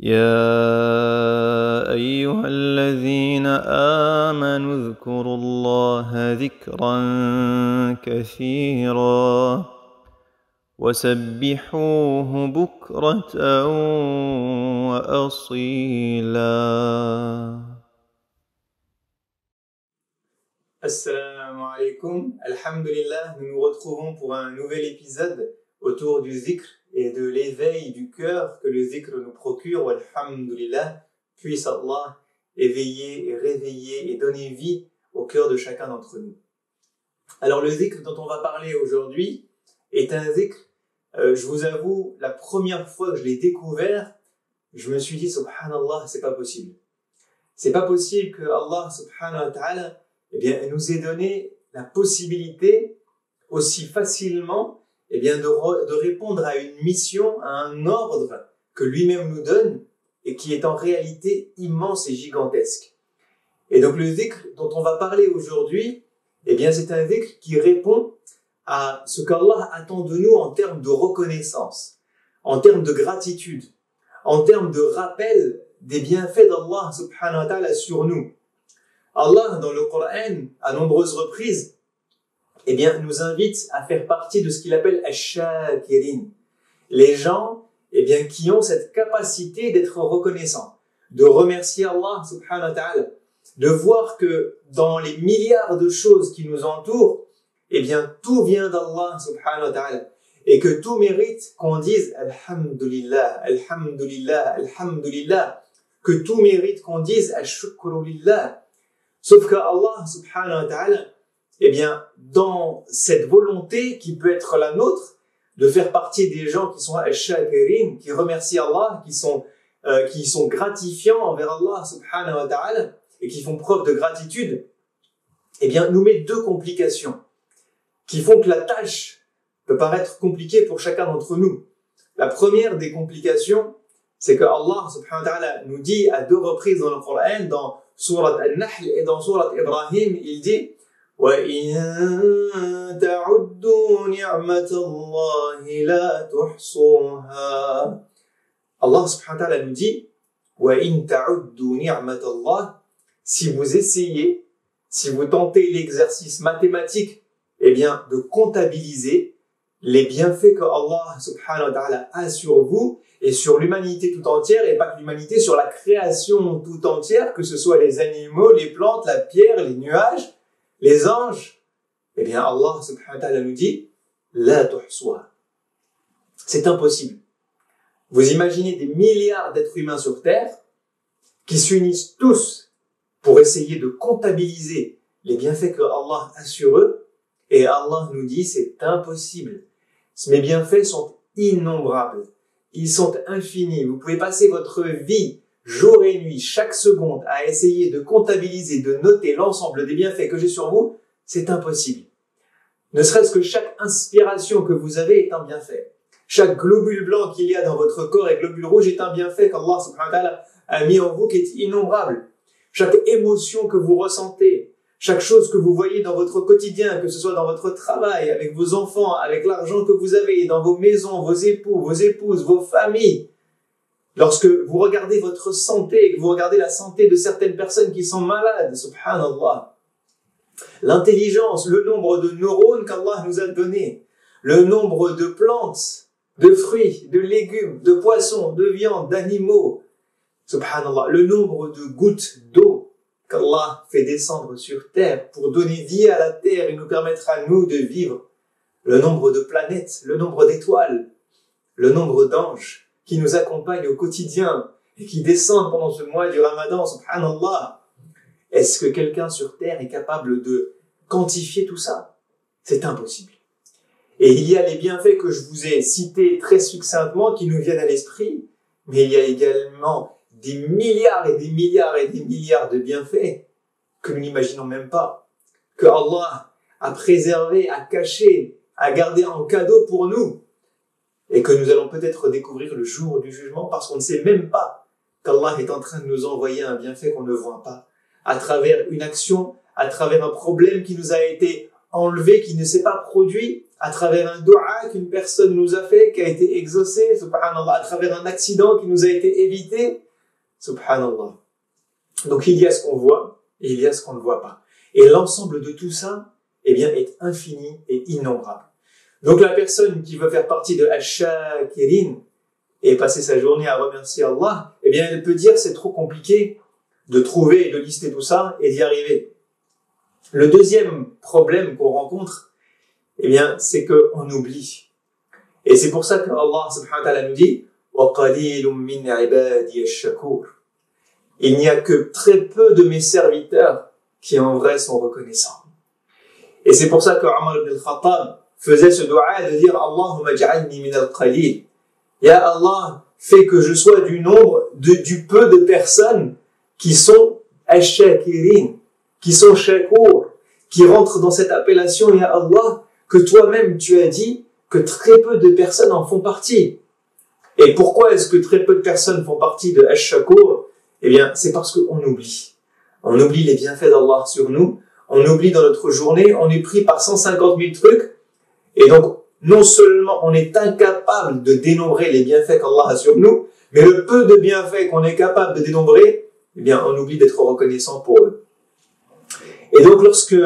يا أيها الذين آمنوا اذكروا الله ذكرا كثيرا وسبحوه بكرة وأصيلا. Assalamu alaikum, alhamdulillah, nous nous retrouvons pour un nouvel épisode autour du zikr et de l'éveil du cœur que le zikr nous procure. Alhamdulillah, puisse Allah éveiller et réveiller et donner vie au cœur de chacun d'entre nous. Alors le zikr dont on va parler aujourd'hui est un zikr, je vous avoue, la première fois que je l'ai découvert, je me suis dit, subhanallah, c'est pas possible. C'est pas possible que Allah, subhanahu wa ta'ala, nous ait donné la possibilité aussi facilement, de répondre à une mission, à un ordre que lui-même nous donne et qui est en réalité immense et gigantesque. Et donc le zikr dont on va parler aujourd'hui, c'est un zikr qui répond à ce qu'Allah attend de nous en termes de reconnaissance, en termes de gratitude, en termes de rappel des bienfaits d'Allah subhanahu wa ta'ala sur nous. Allah, dans le Coran, à nombreuses reprises, nous invite à faire partie de ce qu'il appelle ash-shakirin. Les gens, qui ont cette capacité d'être reconnaissants, de remercier Allah subhanahu wa ta'ala, de voir que dans les milliards de choses qui nous entourent, tout vient d'Allah subhanahu wa ta'ala, et que tout mérite qu'on dise alhamdulillah, alhamdulillah, alhamdulillah, que tout mérite qu'on dise ash-shukru lillah. Sauf que Allah subhanahu wa ta'ala, dans cette volonté qui peut être la nôtre, de faire partie des gens qui sont ash-shakirin, qui remercient Allah, qui sont gratifiants envers Allah subhanahu wa ta'ala, et qui font preuve de gratitude, nous met deux complications, qui font que la tâche peut paraître compliquée pour chacun d'entre nous. La première des complications, c'est que Allah subhanahu wa ta'ala nous dit à deux reprises dans le Coran, dans Surat Al-Nahl et dans Surat Ibrahim, il dit وَإِن تَعُدُّوا نِعْمَةَ اللَّهِ لَا تُحْصُوهَا. Allah subhanahu wa ta'ala nous dit وَإِن تَعُدُّوا نِعْمَةَ اللَّهِ. Si vous essayez, si vous tentez l'exercice mathématique, de comptabiliser les bienfaits que Allah subhanahu wa ta'ala a sur vous et sur l'humanité tout entière, et pas que l'humanité, sur la création tout entière, que ce soit les animaux, les plantes, la pierre, les nuages, les anges, Allah subhanahu wa ta'ala nous dit la tuhsuha. C'est impossible. Vous imaginez des milliards d'êtres humains sur terre qui s'unissent tous pour essayer de comptabiliser les bienfaits que Allah a sur eux, et Allah nous dit c'est impossible. Mes bienfaits sont innombrables. Ils sont infinis. Vous pouvez passer votre vie, jour et nuit, chaque seconde, à essayer de comptabiliser, de noter l'ensemble des bienfaits que j'ai sur vous. C'est impossible. Ne serait-ce que chaque inspiration que vous avez est un bienfait. Chaque globule blanc qu'il y a dans votre corps et globule rouge est un bienfait qu'Allah subhanahu wa ta'ala a mis en vous qui est innombrable. Chaque émotion que vous ressentez, chaque chose que vous voyez dans votre quotidien, que ce soit dans votre travail, avec vos enfants, avec l'argent que vous avez, dans vos maisons, vos époux, vos épouses, vos familles. Lorsque vous regardez votre santé, et que vous regardez la santé de certaines personnes qui sont malades, subhanallah. L'intelligence, le nombre de neurones qu'Allah nous a donné, le nombre de plantes, de fruits, de légumes, de poissons, de viande, d'animaux, subhanallah, le nombre de gouttes d'eau qu'Allah fait descendre sur terre pour donner vie à la terre et nous permettre à nous de vivre, le nombre de planètes, le nombre d'étoiles, le nombre d'anges qui nous accompagnent au quotidien et qui descendent pendant ce mois du Ramadan, subhanallah. Est-ce que quelqu'un sur terre est capable de quantifier tout ça? C'est impossible. Et il y a les bienfaits que je vous ai cités très succinctement qui nous viennent à l'esprit, mais il y a également des milliards et des milliards et des milliards de bienfaits que nous n'imaginons même pas, que Allah a préservé, a caché, a gardé en cadeau pour nous, et que nous allons peut-être découvrir le jour du jugement parce qu'on ne sait même pas qu'Allah est en train de nous envoyer un bienfait qu'on ne voit pas, à travers une action, à travers un problème qui nous a été enlevé, qui ne s'est pas produit, à travers un dua qu'une personne nous a fait, qui a été exaucé, subhanallah, à travers un accident qui nous a été évité, subhanallah. Donc il y a ce qu'on voit et il y a ce qu'on ne voit pas. Et l'ensemble de tout ça, eh bien, est infini et innombrable. Donc la personne qui veut faire partie de Ash-Shakirin et passer sa journée à remercier Allah, eh bien, elle peut dire c'est trop compliqué de trouver et de lister tout ça et d'y arriver. Le deuxième problème qu'on rencontre, eh bien, c'est qu'on oublie. Et c'est pour ça que Allah subhanahu wa ta'ala nous dit وَقَلِيلٌ مِّنْ عِبَادِيَ الشَّكُورِ. Il n'y a que très peu de mes serviteurs qui en vrai sont reconnaissants. Et c'est pour ça que Omar ibn al-Khattab faisait ce dua de dire Allahumma ja'alni min al-qalil. Ya Allah, fais que je sois du nombre du peu de personnes qui sont ash-shakirin, qui sont shakour, qui rentrent dans cette appellation, Ya Allah, que toi-même tu as dit que très peu de personnes en font partie. Et pourquoi est-ce que très peu de personnes font partie de ash-shakour? Eh bien, c'est parce qu'on oublie. On oublie les bienfaits d'Allah sur nous, on oublie dans notre journée, on est pris par 150 000 trucs, et donc, non seulement on est incapable de dénombrer les bienfaits qu'Allah a sur nous, mais le peu de bienfaits qu'on est capable de dénombrer, eh bien, on oublie d'être reconnaissant pour eux. Et donc, lorsque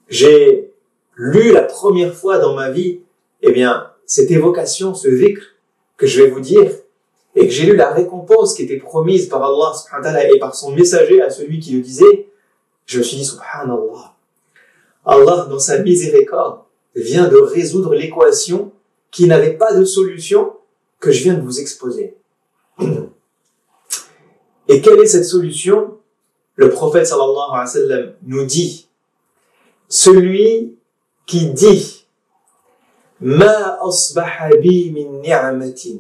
j'ai lu la première fois dans ma vie, eh bien, cette évocation, ce dhikr que je vais vous dire, et que j'ai lu la récompense qui était promise par Allah subhanahu wa ta'ala et par son messager à celui qui le disait, je me suis dit, subhanallah, Allah, dans sa miséricorde, vient de résoudre l'équation qui n'avait pas de solution que je viens de vous exposer. Et quelle est cette solution? Le prophète sallallahu alayhi wa sallam nous dit, celui qui dit ma asbaha bi min ni'matin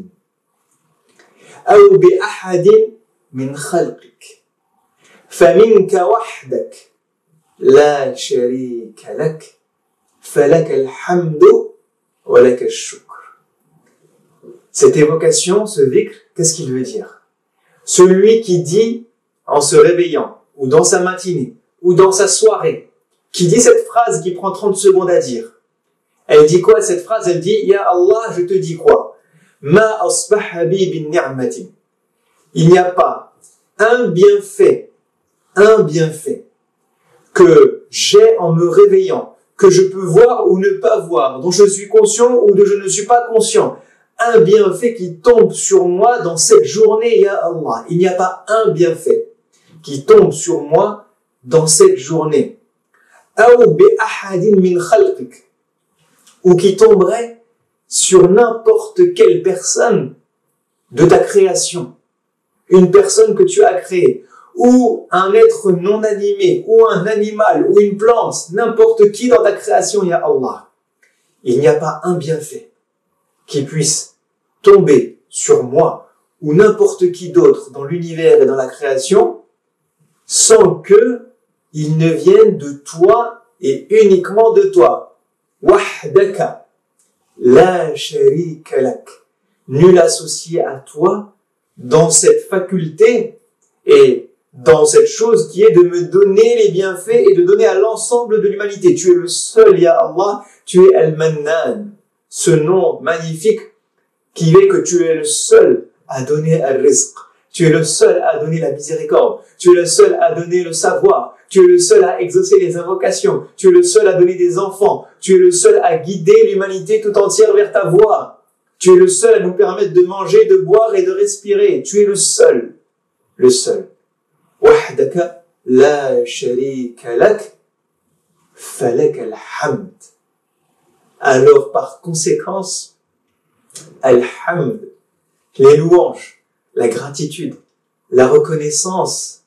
aw bi ahadin min khalqik faminka wahdak la sharika lak فَلَكَ الْحَمْدُ وَلَكَ الشُّكْرُ. Cette évocation, ce dhikr, qu'est-ce qu'il veut dire? Celui qui dit, en se réveillant, ou dans sa matinée, ou dans sa soirée, qui dit cette phrase qui prend 30 secondes à dire. Elle dit quoi cette phrase? Elle dit, Ya Allah, je te dis quoi? Ma asbaha bi bin ni'matin. Il n'y a pas un bienfait que j'ai en me réveillant, que je peux voir ou ne pas voir, dont je suis conscient ou dont je ne suis pas conscient. Un bienfait qui tombe sur moi dans cette journée, Ya Allah. Il n'y a pas un bienfait qui tombe sur moi dans cette journée. Ou qui tomberait sur n'importe quelle personne de ta création. Une personne que tu as créée. Ou un être non animé, ou un animal, ou une plante, n'importe qui dans ta création, Ya Allah. Il n'y a pas un bienfait qui puisse tomber sur moi, ou n'importe qui d'autre dans l'univers et dans la création, sans que il ne vienne de toi et uniquement de toi. Wahdaka, la sharika lak. Nul associé à toi dans cette faculté et dans cette chose qui est de me donner les bienfaits et de donner à l'ensemble de l'humanité. Tu es le seul, Ya Allah, tu es Al-Mannan, ce nom magnifique qui est que tu es le seul à donner al-rizq, tu es le seul à donner la miséricorde, tu es le seul à donner le savoir, tu es le seul à exaucer les invocations, tu es le seul à donner des enfants, tu es le seul à guider l'humanité tout entière vers ta voie, tu es le seul à nous permettre de manger, de boire et de respirer, tu es le seul, le seul. وحدك لا شريك لك فلك الحمد. Alors par conséquence, alhamd, les louanges, la gratitude, la reconnaissance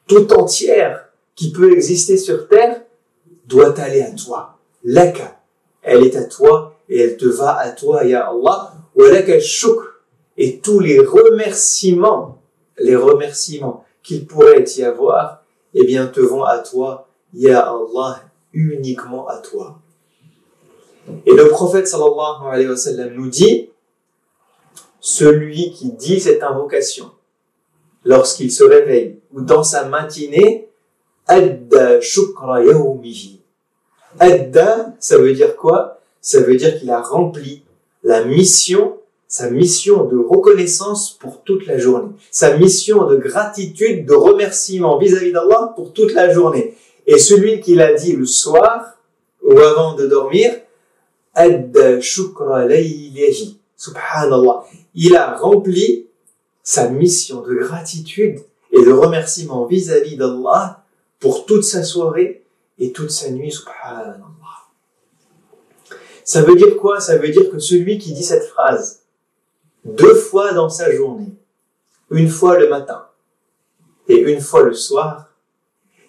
tout entière qui peut exister sur terre doit aller à toi. Laka, elle est à toi et elle te va à toi, Ya Allah. Wa laka shukr, et tous les remerciements qu'il pourrait y avoir, eh bien, te vont à toi, Ya Allah, uniquement à toi. Et le prophète sallallahu alayhi wa sallam nous dit, celui qui dit cette invocation, lorsqu'il se réveille, ou dans sa matinée, adda shukra yawmihi. Adda, ça veut dire quoi? ça veut dire qu'il a rempli la mission, sa mission de reconnaissance pour toute la journée, sa mission de gratitude, de remerciement vis-à-vis d'Allah pour toute la journée. Et celui qui l'a dit le soir ou avant de dormir, adda shukra laylihi, subhanallah, il a rempli sa mission de gratitude et de remerciement vis-à-vis d'Allah pour toute sa soirée et toute sa nuit, subhanallah. Ça veut dire quoi? Ça veut dire que celui qui dit cette phrase 2 fois dans sa journée, une fois le matin et une fois le soir,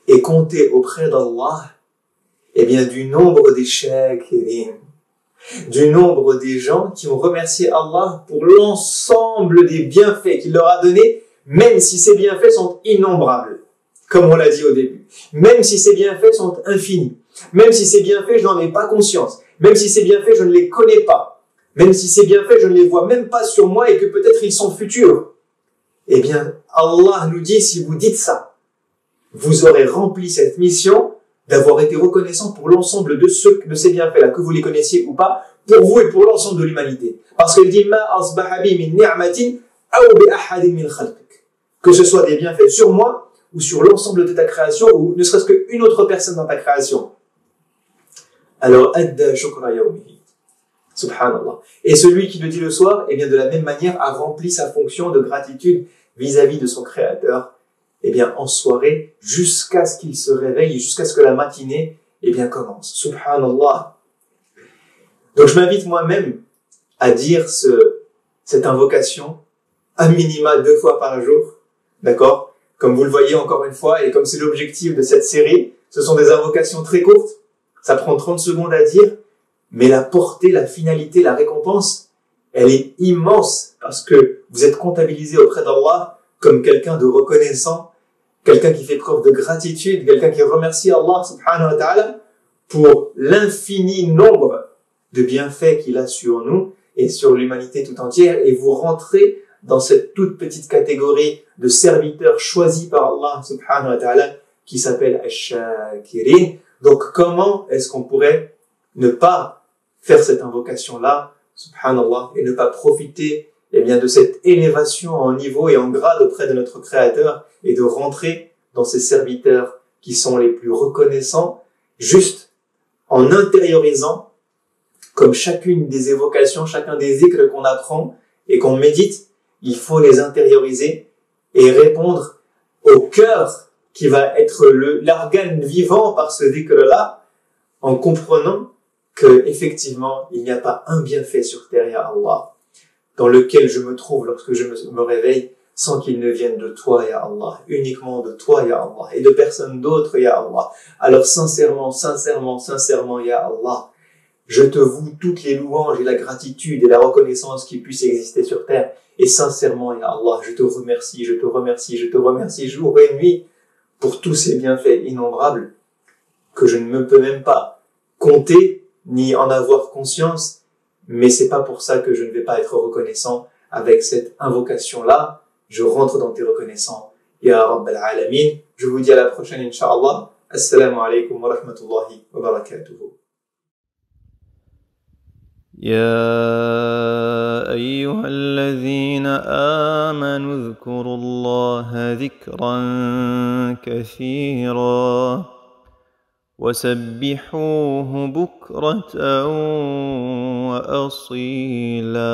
est compté auprès d'Allah, eh bien, du nombre des shakirin, du nombre des gens qui ont remercié Allah pour l'ensemble des bienfaits qu'il leur a donnés, même si ces bienfaits sont innombrables, comme on l'a dit au début, même si ces bienfaits sont infinis, même si ces bienfaits je n'en ai pas conscience, même si ces bienfaits je ne les connais pas, même si ces bienfaits je ne les vois même pas sur moi et que peut-être ils sont futurs, eh bien Allah nous dit, si vous dites ça, vous aurez rempli cette mission d'avoir été reconnaissant pour l'ensemble de ces bienfaits-là, que vous les connaissiez ou pas, pour vous et pour l'ensemble de l'humanité. Parce qu'il dit, ma asbaha bi min ni'matin aw bi ahadin min khalqik. Que ce soit des bienfaits sur moi, ou sur l'ensemble de ta création, ou ne serait-ce qu'une autre personne dans ta création. Alors, adda shukra yawmihi. Subhanallah. Et celui qui le dit le soir, eh bien, de la même manière, a rempli sa fonction de gratitude vis-à-vis de son Créateur, eh bien, en soirée, jusqu'à ce qu'il se réveille, jusqu'à ce que la matinée, eh bien, commence. Subhanallah. Donc, je m'invite moi-même à dire cette invocation, à minima 2 fois par jour. D'accord? Comme vous le voyez encore une fois, et comme c'est l'objectif de cette série, ce sont des invocations très courtes. Ça prend 30 secondes à dire, mais la portée, la finalité, la récompense, elle est immense parce que vous êtes comptabilisé auprès d'Allah comme quelqu'un de reconnaissant, quelqu'un qui fait preuve de gratitude, quelqu'un qui remercie Allah subhanahu wa ta'ala pour l'infini nombre de bienfaits qu'il a sur nous et sur l'humanité tout entière, et vous rentrez dans cette toute petite catégorie de serviteurs choisis par Allah subhanahu wa ta'ala qui s'appelle Ash-Shakirin. Donc comment est-ce qu'on pourrait ne pas faire cette invocation-là, subhanallah, et ne pas profiter eh bien, de cette élévation en niveau et en grade auprès de notre Créateur et de rentrer dans ces serviteurs qui sont les plus reconnaissants, juste en intériorisant, comme chacune des évocations, chacun des zikrs qu'on apprend et qu'on médite, il faut les intérioriser et répondre au cœur qui va être l'organe vivant par ce zikr-là, en comprenant que effectivement il n'y a pas un bienfait sur terre, ya Allah, dans lequel je me trouve lorsque je me réveille, sans qu'il ne vienne de toi, ya Allah, uniquement de toi, ya Allah, et de personne d'autre, ya Allah. Alors sincèrement, ya Allah, je te voue toutes les louanges et la gratitude et la reconnaissance qui puissent exister sur terre, et sincèrement, ya Allah, je te remercie jour et nuit pour tous ces bienfaits innombrables que je ne peux même pas compter ni en avoir conscience, mais c'est pas pour ça que je ne vais pas être reconnaissant avec cette invocation-là. Je rentre dans tes reconnaissants. Ya Rabbal Alamin. Je vous dis à la prochaine, Inch'Allah. Assalamu alaikum wa rahmatullahi wa barakatuhu. يا أيها الذين آمنوا اذكروا الله ذكرا كثيرا وسبحوه بكرة وأصيلا